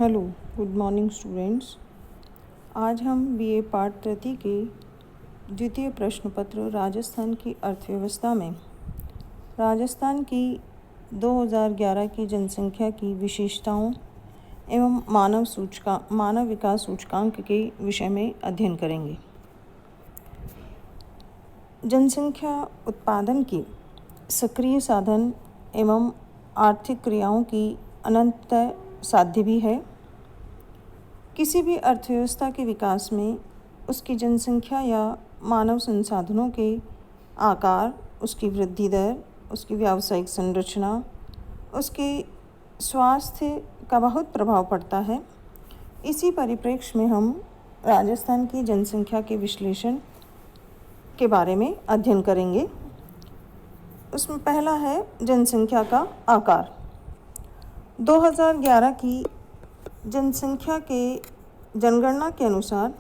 Hello, good morning students. आज हम BA part तृतीय के द्वितीय प्रश्न पत्र राजस्थान की अर्थव्यवस्था में राजस्थान की 2011 की जनसंख्या की विशेषताओं एवं मानव विकास सूचकांक के विषय में अध्ययन करेंगे। जनसंख्या उत्पादन की सक्रिय साधन एवं आर्थिक क्रियाओं की अनंततः साध्य भी है। किसी भी अर्थव्यवस्था के विकास में उसकी जनसंख्या या मानव संसाधनों के आकार, उसकी वृद्धि दर, उसकी व्यावसायिक संरचना, उसके स्वास्थ्य का बहुत प्रभाव पड़ता है। इसी परिप्रेक्ष्य में हम राजस्थान की जनसंख्या के विश्लेषण के बारे में अध्ययन करेंगे। उसमें पहला है जनसंख्या का आकार। 2011 की जनसंख्या के जनगणना के अनुसार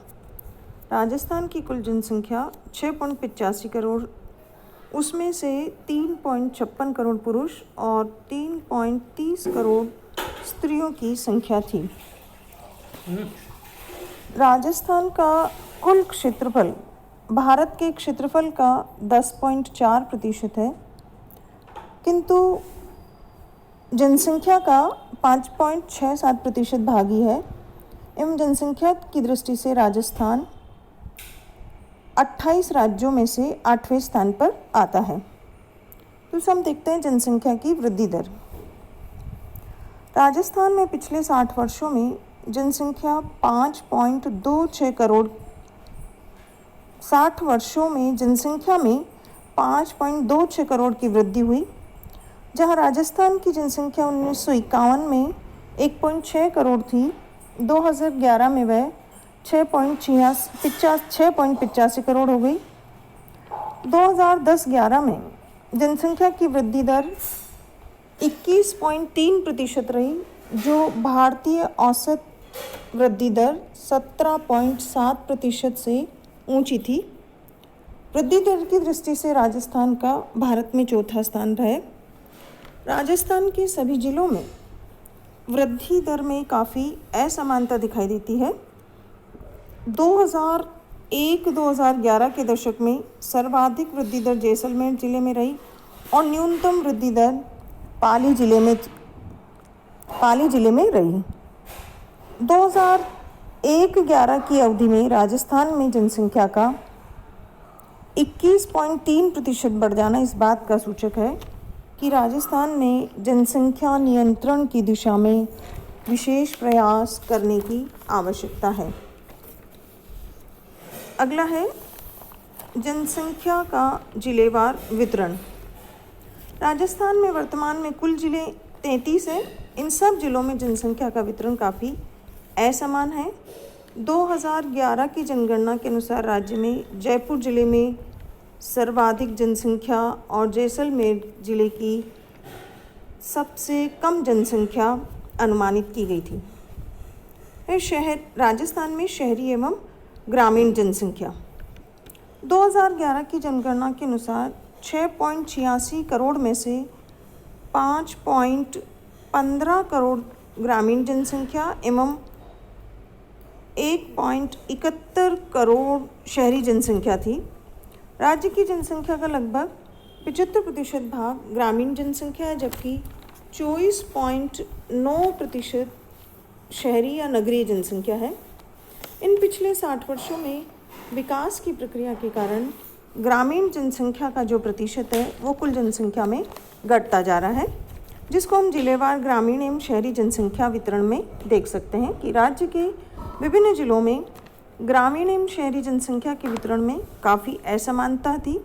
राजस्थान की कुल जनसंख्या 6.85 करोड़, उसमें से 3.56 करोड़ पुरुष और 3.30 करोड़ स्त्रियों की संख्या थी। राजस्थान का कुल क्षेत्रफल भारत के क्षेत्रफल का 10.4% है, किंतु जनसंख्या का 5.67% भागी है एवं जनसंख्या की दृष्टि से राजस्थान 28 राज्यों में से 8वें स्थान पर आता है। तो हम देखते हैं जनसंख्या की वृद्धि दर। राजस्थान में पिछले 60 वर्षों में जनसंख्या 5.26 करोड़ 60 वर्षों में जनसंख्या में 5.26 करोड़ की वृद्धि हुई, जहां राजस्थान की जनसंख्या 1951 में 1.6 करोड़ थी। 2011 में वह 6.85 करोड़ हो गई। 2010-11 में जनसंख्या की वृद्धि दर 21.3% रही, जो भारतीय औसत वृद्धि दर 17.7% से ऊंची थी। वृद्धि दर की दृष्टि से राजस्थान का भारत में चौथा स्थान है। राजस्थान के सभी जिलों में वृद्धि दर में काफ़ी असमानता दिखाई देती है। 2001-2011 के दशक में सर्वाधिक वृद्धि दर जैसलमेर जिले में रही और न्यूनतम वृद्धि दर पाली जिले में रही। 2001-11 की अवधि में राजस्थान में जनसंख्या का 21.3% बढ़ जाना इस बात का सूचक है कि राजस्थान में जनसंख्या नियंत्रण की दिशा में विशेष प्रयास करने की आवश्यकता है। अगला है जनसंख्या का जिलेवार वितरण। राजस्थान में वर्तमान में कुल जिले 33 हैं। इन सब जिलों में जनसंख्या का वितरण काफ़ी असमान है। 2011 की जनगणना के अनुसार राज्य में जयपुर जिले में सर्वाधिक जनसंख्या और जैसलमेर जिले की सबसे कम जनसंख्या अनुमानित की गई थी। राजस्थान में शहरी एवं ग्रामीण जनसंख्या 2011 की जनगणना के अनुसार 6.86 करोड़ में से 5.15 करोड़ ग्रामीण जनसंख्या एवं 1.71 करोड़ शहरी जनसंख्या थी। राज्य की जनसंख्या का लगभग 75% भाग ग्रामीण जनसंख्या है, जबकि 24.9% शहरी या नगरीय जनसंख्या है। इन पिछले 60 वर्षों में विकास की प्रक्रिया के कारण ग्रामीण जनसंख्या का जो प्रतिशत है वो कुल जनसंख्या में घटता जा रहा है, जिसको हम जिलेवार ग्रामीण एवं शहरी जनसंख्या वितरण में देख सकते हैं कि राज्य के विभिन्न जिलों में ग्रामीण एवं शहरी जनसंख्या के वितरण में काफ़ी असमानता थी।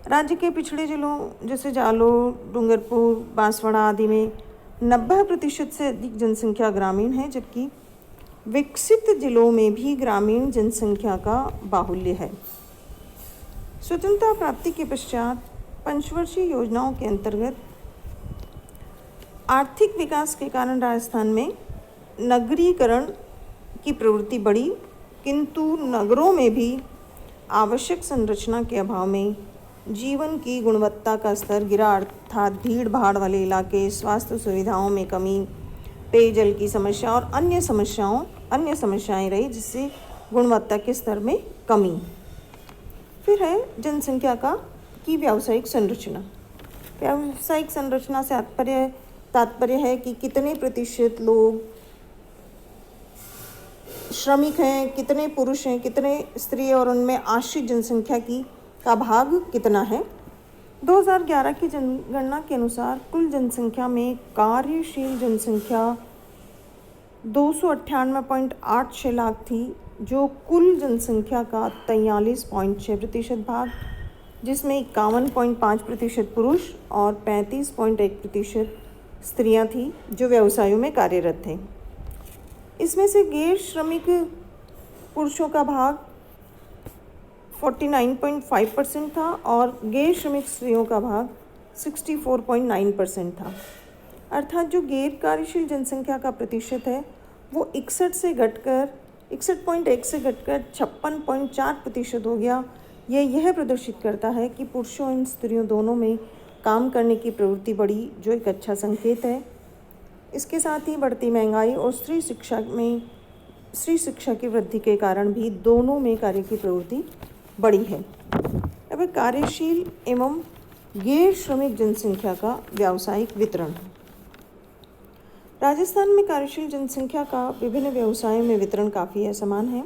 राज्य के पिछड़े जिलों जैसे जालोर, डूंगरपुर, बांसवाड़ा आदि में 90% से अधिक जनसंख्या ग्रामीण है, जबकि विकसित जिलों में भी ग्रामीण जनसंख्या का बाहुल्य है। स्वतंत्रता प्राप्ति के पश्चात पंचवर्षीय योजनाओं के अंतर्गत आर्थिक विकास के कारण राजस्थान में नगरीकरण की प्रवृत्ति बढ़ी, किंतु नगरों में भी आवश्यक संरचना के अभाव में जीवन की गुणवत्ता का स्तर गिरा, अर्थात भीड़ भाड़ वाले इलाके, स्वास्थ्य सुविधाओं में कमी, पेयजल की समस्या और अन्य समस्याएं रही, जिससे गुणवत्ता के स्तर में कमी। फिर है जनसंख्या की व्यावसायिक संरचना। व्यावसायिक संरचना से तात्पर्य है कि कितने प्रतिशत लोग श्रमिक हैं, कितने पुरुष हैं, कितने स्त्री, और उनमें आश्रित जनसंख्या का भाग कितना है। 2011 की जनगणना के अनुसार कुल जनसंख्या में कार्यशील जनसंख्या 298.86 लाख थी, जो कुल जनसंख्या का 43.6% भाग, जिसमें 51.5% पुरुष और 35.1% स्त्रियां थी जो व्यवसायों में कार्यरत थे। इसमें से गैर श्रमिक पुरुषों का भाग 49.5% था और गैर श्रमिक स्त्रियों का भाग 64.9% था। अर्थात जो गैर कार्यशील जनसंख्या का प्रतिशत है वो 61 से घटकर 61.1 से घटकर 56.4% हो गया। यह प्रदर्शित करता है कि पुरुषों और स्त्रियों दोनों में काम करने की प्रवृत्ति बढ़ी, जो एक अच्छा संकेत है। इसके साथ ही बढ़ती महंगाई और स्त्री शिक्षा की वृद्धि के कारण भी दोनों में कार्य की प्रवृत्ति बढ़ी है। अब कार्यशील एवं गैर श्रमिक जनसंख्या का व्यावसायिक वितरण। राजस्थान में कार्यशील जनसंख्या का विभिन्न व्यवसायों में वितरण काफ़ी असमान है।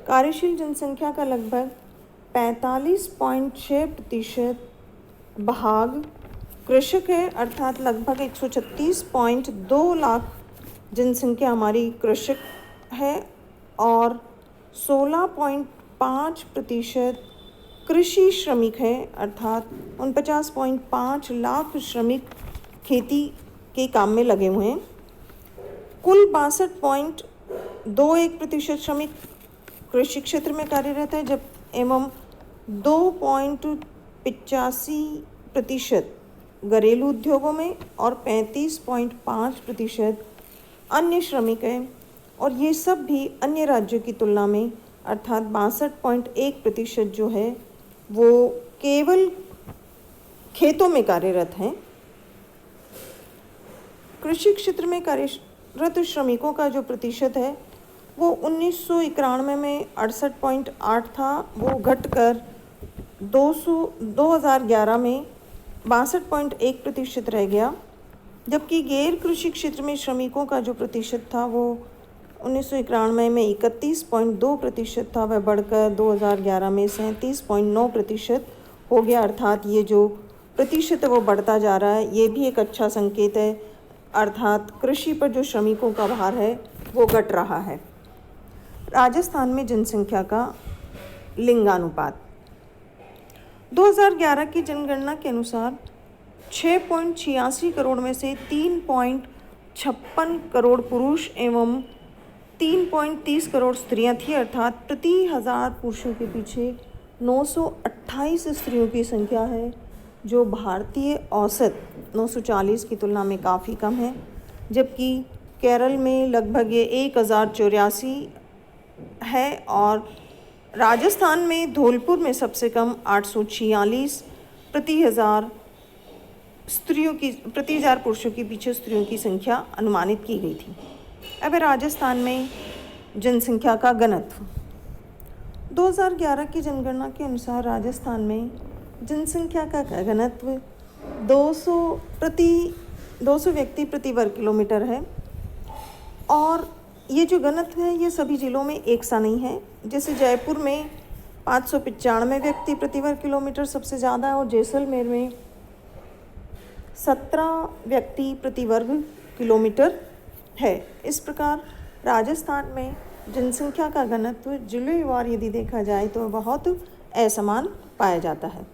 कार्यशील जनसंख्या का लगभग 45.6% भाग कृषक है, अर्थात लगभग 136.2 लाख जनसंख्या हमारी कृषक है और 16.5% कृषि श्रमिक है, अर्थात 49.5 लाख श्रमिक खेती के काम में लगे हुए हैं। कुल 62.21% श्रमिक कृषि क्षेत्र में कार्यरत है, जब एवं 2.85% घरेलू उद्योगों में और 35.5% अन्य श्रमिक हैं, और ये सब भी अन्य राज्यों की तुलना में, अर्थात 62.1% जो है वो केवल खेतों में कार्यरत हैं। कृषि क्षेत्र में कार्यरत श्रमिकों का जो प्रतिशत है वो 1991 में 68.8 था, वो घटकर 2011 में 62.1% रह गया। जबकि गैर कृषि क्षेत्र में श्रमिकों का जो प्रतिशत था वो 1991 में 31.2% था, वह बढ़कर 2011 में 37.9% हो गया। अर्थात ये जो प्रतिशत है वो बढ़ता जा रहा है, ये भी एक अच्छा संकेत है। अर्थात कृषि पर जो श्रमिकों का भार है वो घट रहा है। राजस्थान में जनसंख्या का लिंगानुपात। 2011 की जनगणना के अनुसार 6.86 करोड़ में से 3.56 करोड़ पुरुष एवं 3.30 करोड़ स्त्रियां थी, अर्थात प्रति 1000 पुरुषों के पीछे 928 स्त्रियों की संख्या है, जो भारतीय औसत 940 की तुलना में काफ़ी कम है। जबकि केरल में लगभग ये 1084 है और राजस्थान में धौलपुर में सबसे कम 846 प्रति 1000 पुरुषों के पीछे स्त्रियों की संख्या अनुमानित की गई थी। अब राजस्थान में जनसंख्या का घनत्व। 2011 की जनगणना के अनुसार राजस्थान में जनसंख्या का घनत्व 200 व्यक्ति प्रति वर्ग किलोमीटर है, और ये जो घनत्व है ये सभी जिलों में एक सा नहीं है। जैसे जयपुर में 595 व्यक्ति प्रति वर्ग किलोमीटर सबसे ज़्यादा है और जैसलमेर में 17 व्यक्ति प्रति वर्ग किलोमीटर है। इस प्रकार राजस्थान में जनसंख्या का घनत्व जिलेवार यदि देखा जाए तो बहुत असमान पाया जाता है।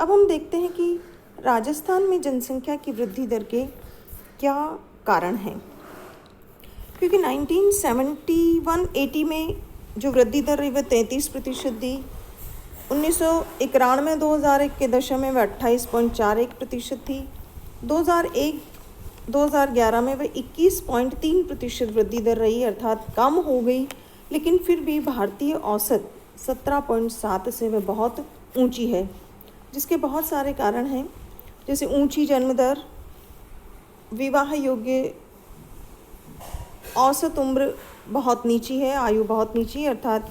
अब हम देखते हैं कि राजस्थान में जनसंख्या की वृद्धि दर के क्या कारण हैं। क्योंकि 1971-80 में जो वृद्धि दर रही वह 33% थी। 1991-2001 के दशक में वह 28.41% थी। 2001-2011 में वह 21.3% वृद्धि दर रही, अर्थात कम हो गई, लेकिन फिर भी भारतीय औसत 17.7 से वह बहुत ऊंची है, जिसके बहुत सारे कारण हैं, जैसे ऊंची जन्म दर, विवाह योग्य औसत उम्र बहुत नीची है, आयु बहुत नीची, अर्थात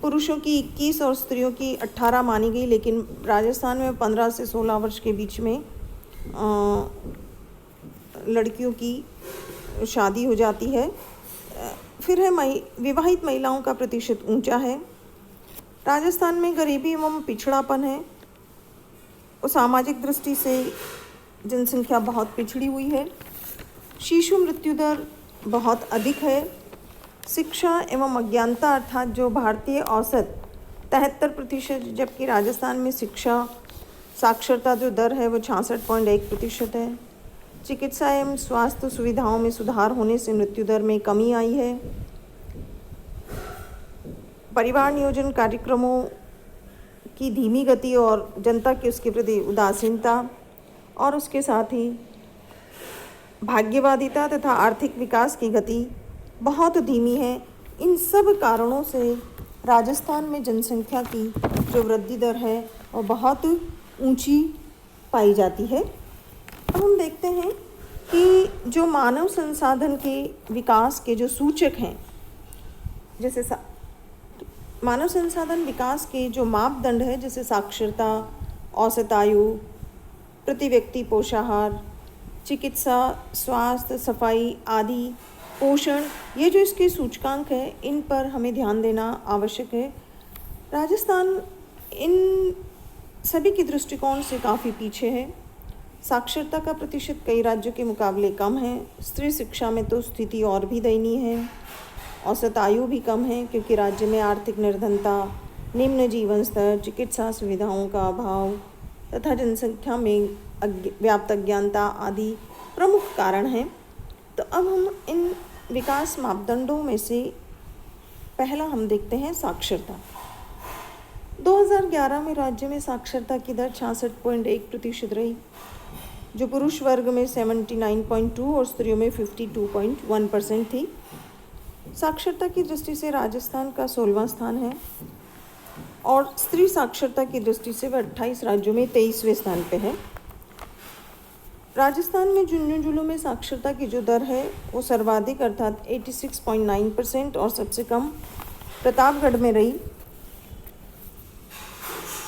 पुरुषों की 21 और स्त्रियों की 18 मानी गई, लेकिन राजस्थान में 15 से 16 वर्ष के बीच में लड़कियों की शादी हो जाती है। फिर है विवाहित महिलाओं का प्रतिशत ऊंचा है। राजस्थान में गरीबी एवं पिछड़ापन है, और सामाजिक दृष्टि से जनसंख्या बहुत पिछड़ी हुई है। शिशु मृत्यु दर बहुत अधिक है। शिक्षा एवं अज्ञानता अर्थात जो भारतीय औसत 73%, जबकि राजस्थान में शिक्षा साक्षरता जो दर है वो 66.1% है। चिकित्सा एवं स्वास्थ्य सुविधाओं में सुधार होने से मृत्यु दर में कमी आई है। परिवार नियोजन कार्यक्रमों की धीमी गति और जनता की उसके प्रति उदासीनता, और उसके साथ ही भाग्यवादिता तथा आर्थिक विकास की गति बहुत धीमी है। इन सब कारणों से राजस्थान में जनसंख्या की जो वृद्धि दर है वो बहुत ऊंची पाई जाती है। अब हम देखते हैं कि जो मानव संसाधन के विकास के जो सूचक हैं, जैसे मानव संसाधन विकास के जो मापदंड है, जैसे साक्षरता, औसत आयु, प्रति व्यक्ति पोषाहार, चिकित्सा, स्वास्थ्य, सफाई आदि, पोषण, ये जो इसके सूचकांक है, इन पर हमें ध्यान देना आवश्यक है। राजस्थान इन सभी के दृष्टिकोण से काफ़ी पीछे है। साक्षरता का प्रतिशत कई राज्यों के मुकाबले कम है। स्त्री शिक्षा में तो स्थिति और भी दयनीय है। औसत आयु भी कम है, क्योंकि राज्य में आर्थिक निर्धनता, निम्न जीवन स्तर, चिकित्सा सुविधाओं का अभाव तथा जनसंख्या में व्याप्त अज्ञानता आदि प्रमुख कारण हैं। तो अब हम इन विकास मापदंडों में से पहला हम देखते हैं साक्षरता। 2011 में राज्य में साक्षरता की दर 66.1% रही, जो पुरुष वर्ग में 79.2 और स्त्रियों में 52.1% थी। साक्षरता की दृष्टि से राजस्थान का 16वां स्थान है, और स्त्री साक्षरता की दृष्टि से वह 28 राज्यों में 23वें स्थान पे है। राजस्थान में झुंझुनू जिलों में साक्षरता की जो दर है वो सर्वाधिक अर्थात 86.9% और सबसे कम प्रतापगढ़ में रही।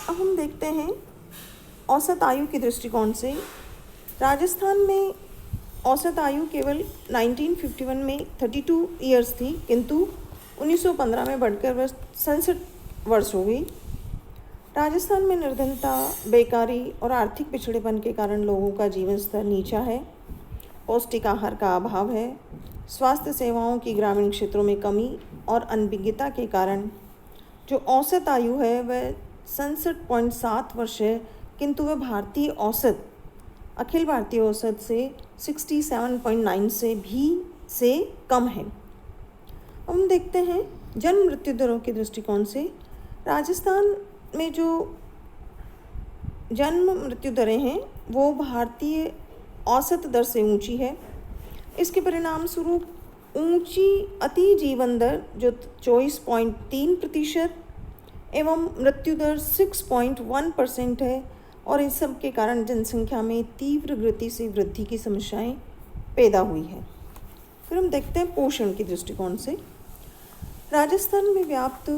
अब हम देखते हैं औसत आयु के दृष्टिकोण से। राजस्थान में औसत आयु केवल 1951 में 32 ईयर्स थी, किंतु 1915 में बढ़कर वह 67 वर्ष हो गई। राजस्थान में निर्धनता, बेकारी और आर्थिक पिछड़ेपन के कारण लोगों का जीवन स्तर नीचा है। पौष्टिक आहार का अभाव है। स्वास्थ्य सेवाओं की ग्रामीण क्षेत्रों में कमी और अनभिज्ञता के कारण जो औसत आयु है वह 67.7 वर्ष है, किंतु वह भारतीय औसत, अखिल भारतीय औसत से 67.9 से कम है। हम देखते हैं जन्म मृत्यु दरों के दृष्टिकोण से। राजस्थान में जो जन्म मृत्यु दरें हैं वो भारतीय औसत दर से ऊंची है। इसके परिणाम स्वरूप ऊंची अति जीवन दर जो 24.3% एवं मृत्यु दर 6.1% है, और इन सब के कारण जनसंख्या में तीव्र गति से वृद्धि की समस्याएं पैदा हुई है। फिर हम देखते हैं पोषण के दृष्टिकोण से। राजस्थान में व्याप्त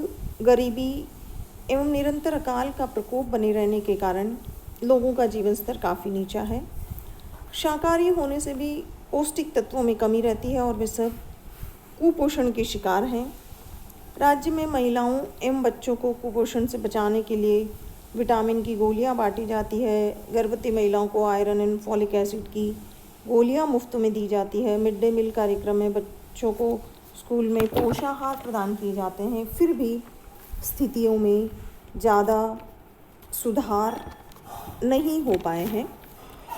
गरीबी एवं निरंतर अकाल का प्रकोप बने रहने के कारण लोगों का जीवन स्तर काफ़ी नीचा है। शाकाहारी होने से भी पौष्टिक तत्वों में कमी रहती है और वे सब कुपोषण के शिकार हैं। राज्य में महिलाओं एवं बच्चों को कुपोषण से बचाने के लिए विटामिन की गोलियां बांटी जाती है। गर्भवती महिलाओं को आयरन एंड फॉलिक एसिड की गोलियां मुफ्त में दी जाती है। मिड डे मील कार्यक्रम में बच्चों को स्कूल में पोषाहार प्रदान किए जाते हैं। फिर भी स्थितियों में ज़्यादा सुधार नहीं हो पाए हैं।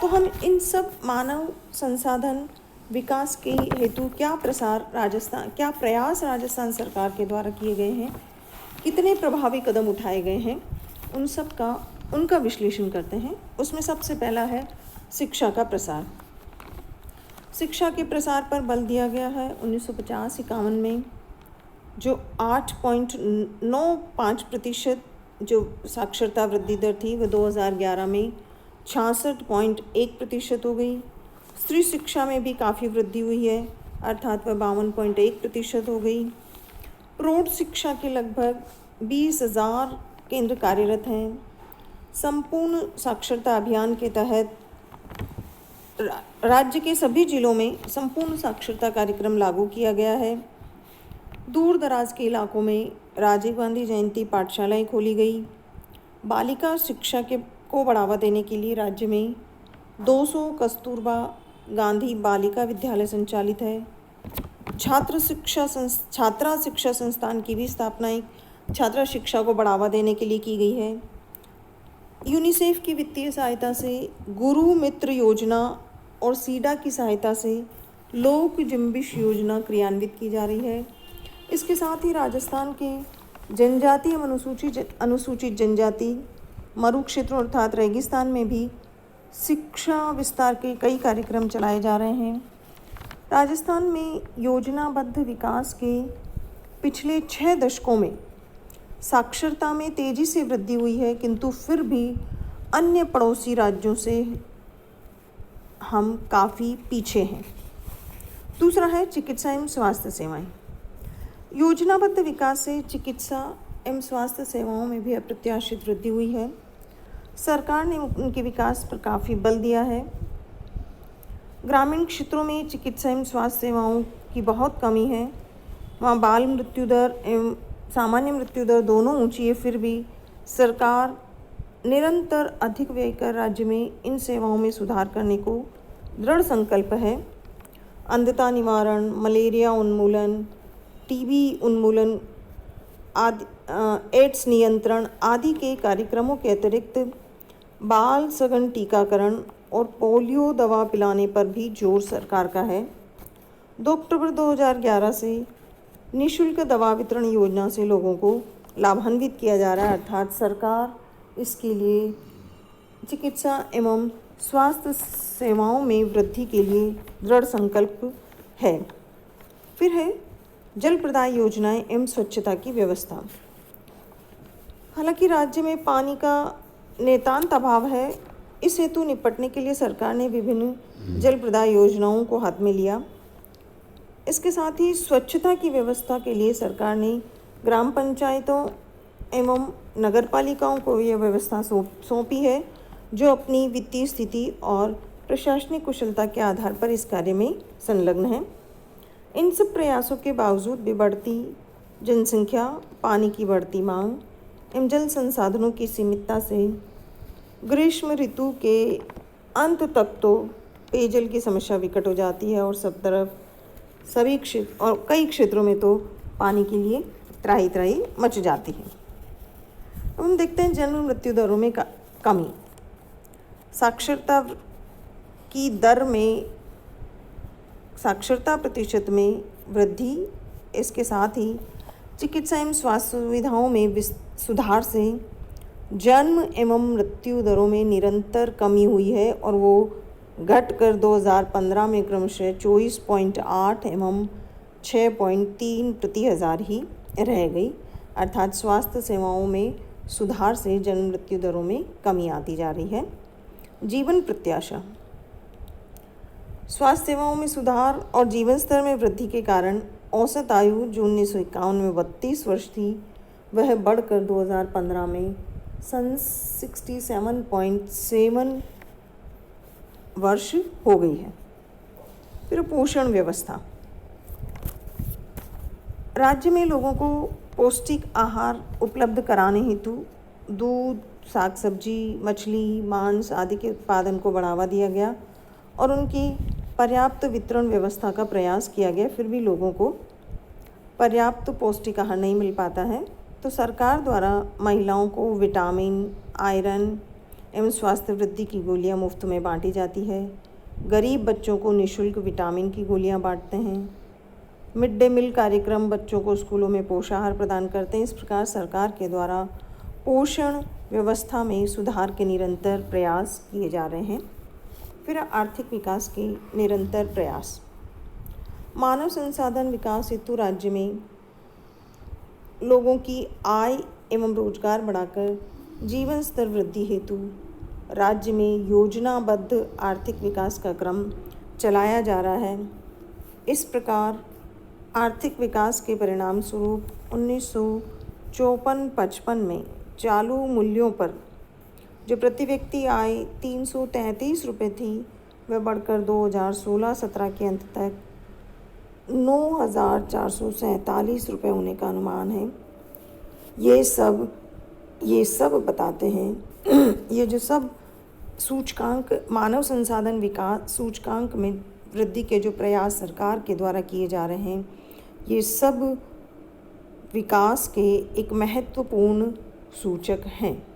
तो हम इन सब मानव संसाधन विकास के हेतु क्या प्रयास राजस्थान सरकार के द्वारा किए गए हैं, कितने प्रभावी कदम उठाए गए हैं, उन सब का उनका विश्लेषण करते हैं। उसमें सबसे पहला है शिक्षा का प्रसार। शिक्षा के प्रसार पर बल दिया गया है। 1950-51 में जो 8.95% जो साक्षरता वृद्धि दर थी वह 2011 में 66.1% हो गई। स्त्री शिक्षा में भी काफ़ी वृद्धि हुई है। अर्थात वह 52.1% हो गई। प्रौढ़ शिक्षा के लगभग 20,000 केंद्र कार्यरत हैं। संपूर्ण साक्षरता अभियान के तहत राज्य के सभी जिलों में संपूर्ण साक्षरता कार्यक्रम लागू किया गया है। दूर दराज के इलाकों में राजीव गांधी जयंती पाठशालाएं खोली गई। बालिका शिक्षा को बढ़ावा देने के लिए राज्य में 200 कस्तूरबा गांधी बालिका विद्यालय संचालित है। छात्रा शिक्षा संस्थान की भी स्थापना छात्रा शिक्षा को बढ़ावा देने के लिए की गई है। यूनिसेफ की वित्तीय सहायता से गुरु मित्र योजना और सीडा की सहायता से लोक जुम्बिश योजना क्रियान्वित की जा रही है। इसके साथ ही राजस्थान के जनजातीय अनुसूचित जनजाति मरु क्षेत्रों अर्थात रेगिस्तान में भी शिक्षा विस्तार के कई कार्यक्रम चलाए जा रहे हैं। राजस्थान में योजनाबद्ध विकास के पिछले 6 दशकों में साक्षरता में तेजी से वृद्धि हुई है, किंतु फिर भी अन्य पड़ोसी राज्यों से हम काफ़ी पीछे हैं। दूसरा है चिकित्सा एवं स्वास्थ्य सेवाएं। योजनाबद्ध विकास से चिकित्सा एवं स्वास्थ्य सेवाओं में भी अप्रत्याशित वृद्धि हुई है। सरकार ने उनके विकास पर काफ़ी बल दिया है। ग्रामीण क्षेत्रों में चिकित्सा एवं स्वास्थ्य सेवाओं की बहुत कमी है। वहाँ बाल मृत्यु दर एवं सामान्य मृत्यु दर दोनों ऊंची है, फिर भी सरकार निरंतर अधिक व्यय कर राज्य में इन सेवाओं में सुधार करने को दृढ़ संकल्प है। अंधता निवारण, मलेरिया उन्मूलन, टीबी उन्मूलन आदि, एड्स नियंत्रण आदि के कार्यक्रमों के अतिरिक्त बाल सघन टीकाकरण और पोलियो दवा पिलाने पर भी जोर सरकार का है। 2 अक्टूबर 2011 से निःशुल्क दवा वितरण योजना से लोगों को लाभान्वित किया जा रहा है, अर्थात सरकार इसके लिए चिकित्सा एवं स्वास्थ्य सेवाओं में वृद्धि के लिए दृढ़ संकल्प है। फिर है जल प्रदाय योजनाएं एवं स्वच्छता की व्यवस्था। हालांकि राज्य में पानी का नितांत अभाव है, इस हेतु निपटने के लिए सरकार ने विभिन्न जल प्रदाय योजनाओं को हाथ में लिया। इसके साथ ही स्वच्छता की व्यवस्था के लिए सरकार ने ग्राम पंचायतों एवं नगरपालिकाओं को यह व्यवस्था सौंपी है, जो अपनी वित्तीय स्थिति और प्रशासनिक कुशलता के आधार पर इस कार्य में संलग्न है। इन सब प्रयासों के बावजूद भी बढ़ती जनसंख्या, पानी की बढ़ती मांग एवं जल संसाधनों की सीमितता से ग्रीष्म ऋतु के अंत तक तो पेयजल की समस्या विकट हो जाती है और सब तरफ सभी क्षेत्र और कई क्षेत्रों में तो पानी के लिए त्राही त्राही मच जाती है। अब हम देखते हैं जन्म मृत्यु दरों में कमी। साक्षरता की दर में साक्षरता प्रतिशत में वृद्धि, इसके साथ ही चिकित्सा एवं स्वास्थ्य सुविधाओं में सुधार से जन्म एवं मृत्यु दरों में निरंतर कमी हुई है और वो घटकर 2015 में क्रमशः 24.8 एवं 6.3 प्रति हज़ार ही रह गई, अर्थात स्वास्थ्य सेवाओं में सुधार से जन्म मृत्यु दरों में कमी आती जा रही है। जीवन प्रत्याशा। स्वास्थ्य सेवाओं में सुधार और जीवन स्तर में वृद्धि के कारण औसत आयु जो 1951 में 32 वर्ष थी, वह बढ़कर 2015 में 67.7 वर्ष हो गई है। फिर पोषण व्यवस्था। राज्य में लोगों को पौष्टिक आहार उपलब्ध कराने हेतु दूध, साग सब्जी, मछली, मांस आदि के उत्पादन को बढ़ावा दिया गया और उनकी पर्याप्त वितरण व्यवस्था का प्रयास किया गया। फिर भी लोगों को पर्याप्त पौष्टिक आहार नहीं मिल पाता है, तो सरकार द्वारा महिलाओं को विटामिन, आयरन एवं स्वास्थ्य वृद्धि की गोलियां मुफ्त में बांटी जाती है। गरीब बच्चों को निःशुल्क विटामिन की गोलियां बांटते हैं। मिड डे मील कार्यक्रम बच्चों को स्कूलों में पोषाहार प्रदान करते हैं। इस प्रकार सरकार के द्वारा पोषण व्यवस्था में सुधार के निरंतर प्रयास किए जा रहे हैं। फिर आर्थिक विकास के निरंतर प्रयास। मानव संसाधन विकास हेतु राज्य में लोगों की आय एवं रोजगार बढ़ाकर जीवन स्तर वृद्धि हेतु राज्य में योजनाबद्ध आर्थिक विकास का क्रम चलाया जा रहा है। इस प्रकार आर्थिक विकास के परिणाम स्वरूप 1954-55 में चालू मूल्यों पर जो प्रति व्यक्ति आय 333 रुपये थी, वह बढ़कर 2016-17 के अंत तक 9,447 रुपये होने का अनुमान है। ये सब बताते हैं ये जो सब सूचकांक मानव संसाधन विकास सूचकांक में वृद्धि के जो प्रयास सरकार के द्वारा किए जा रहे हैं, ये सब विकास के एक महत्वपूर्ण सूचक हैं।